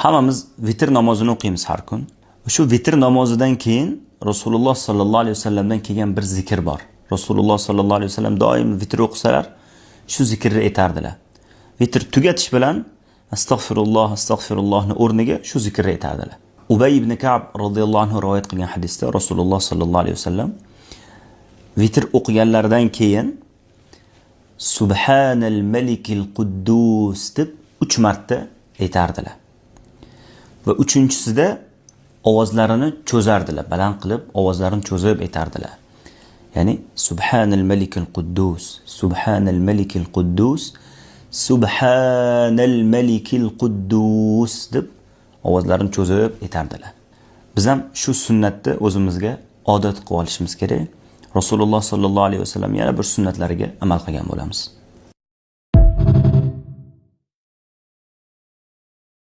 Hammamiz vitr namozini o'qiymiz har kun. Shu vitr namozidan keyin Rasululloh sallallohu alayhi vasallamdan kelgan bir zikr bor. Rasululloh sallallohu alayhi vasallam doim vitr o'qisalar, shu zikrni aytardilar. Vitr tugatish bilan astag'firullohni o'rniga shu zikrni aytardilar. Ubay ibn Ka'b radhiyallohu anhu rivoyat qilgan hadisda Rasululloh sallallohu alayhi vasallam vitr o'qiganlaridan keyin Subhanal malikil quddus deb 3 marta aytardilar. Va uchinchisida ovozlarini cho'zardilar, baland qilib ovozlarini cho'zib aytardilar. Ya'ni Subhanal malikil quddus, Subhanal malikil quddus, Subhanal malikil quddus deb ovozlarini cho'zib aytardilar. Biz ham shu sunnatni o'zimizga odat qilib olishimiz kerak. Rasululloh sallallohu alayhi vasallam yana bir sunnatlariga amal qilgan bo'lamiz.